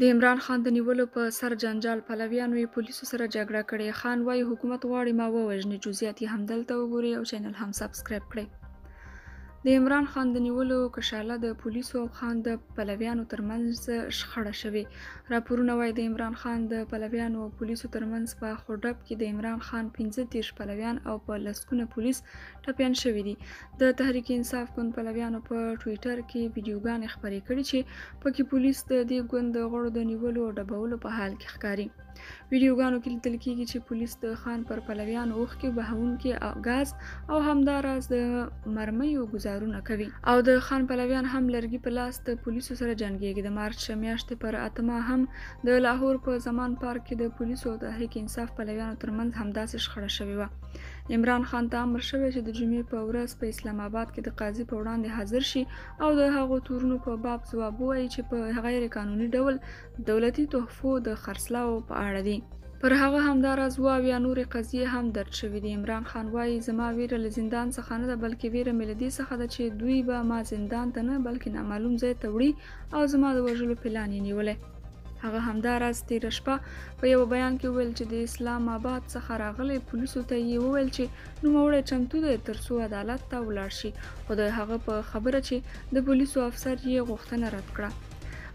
د عمران خان د نیولو په سر جنجال پلویانو یې پولیسو سره جګړه کړې. خان وایي حکومت غواړي ما ووژني. جزئیات یې همدلته وګورئ او چینل هم سبسکرایب کړئ. د عمران خان د نیولو کشاله د پولیسو او خان د پلویانو ترمنځ شخړه شوې. راپورونه وایي د عمران خان د پلویانو او پولیسو ترمنځ په خوډب کې د عمران خان 35 پلویان او په لسګونه پولیس ټپیان شوي دي. د تحریک انصاف ګوند پلویانو په ټویټر کې ویډیوګانې خپرې کړي چې پکې پولیس د دې ګوند د غړو د نیولو او ډبولو په حال کې ښکاري. ویډیوګانو کې لیدل کېږي چې پولیس د خان پر پلویانو اوښکې بهونکي ګاز او همداراز د مرمیو ګزارونه کوي او د خان پلویان هم لرګي په لاس د پولیسو سره جنګېږي. د مارچ میاشتې پر 8 هم د لاهور په زمان پارک کې د پولیسو او تحریک انصاف پلویانو ترمنځ همداسې شخړه شوې وه. عمران خان ته امر شوی چې د جمعې په ورځ په اسلام آباد کې د قاضي په وړاندې حاضر شي او د هغو تورونو په باب ځواب ووایي چې په غیر قانوني ډول دولتي تحفو د خرڅلاو په اړه دي. پر هغه همداراز اویا نورې قضیې هم درج شوې دي. عمران خان وایي زما ویره له زندان څخه نه ده بلکې ویره مې له دې څخه ده چې دوی به ما زندان ته نه بلکې نامعلوم ځای ته وړي او زما د وژلو پلان یې نیولی. هغه همداراز تیره شپه په یو بیان کې وویل چې د اسلام آباد څخه راغلی پولیسو ته یې وویل چې نوموړی چمتو دی ترڅو عدالت ته ولاړ شي، خو د هغه په خبره چې د پولیسو افسر یې غوښتنه رد کړه.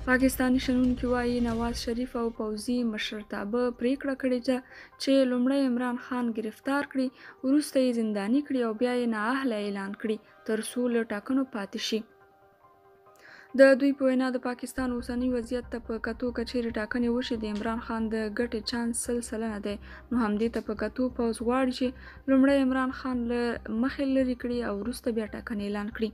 پاکستاني شنونکي وایي نواز شریف او پوځي مشرتابه پریکړه کړې ده چې لومړی عمران خان گرفتار کړي، وروسته یې زنداني کړي او بیا یې نااهله اعلان کړي ترڅو له ټاکنو پاتې شي. د دوی په وینا د پاکستان اوسنی وضعیت ته په کتو که چیرې ټاکنې وشي د عمران خان د ګټې چانس 100% دی، نو همدې ته په کتو پوځ غواړي چې لومړی عمران خان له مخې لرې کړي او وروسته بیا ټاکنې اعلان کړي.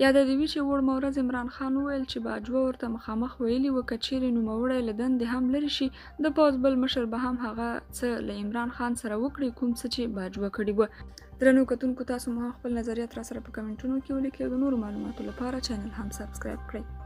یاده دې وي چې وړمه ورځ عمران خان وویل چې باجوه ورته مخامخ ویلي وه که چیرې نوموړی له دندې هم لرې شي د پوځ بل مشر به هم هغه څه له عمران خان سره وکړي کوم څه چې باجوه کړي وه. درنو کتونکو تاسو مو هم خپل نظریات را سره په کمنټونو کې ولیکئ او د نورو معلوماتو لپاره چینل هم سبسکرایب کړئ.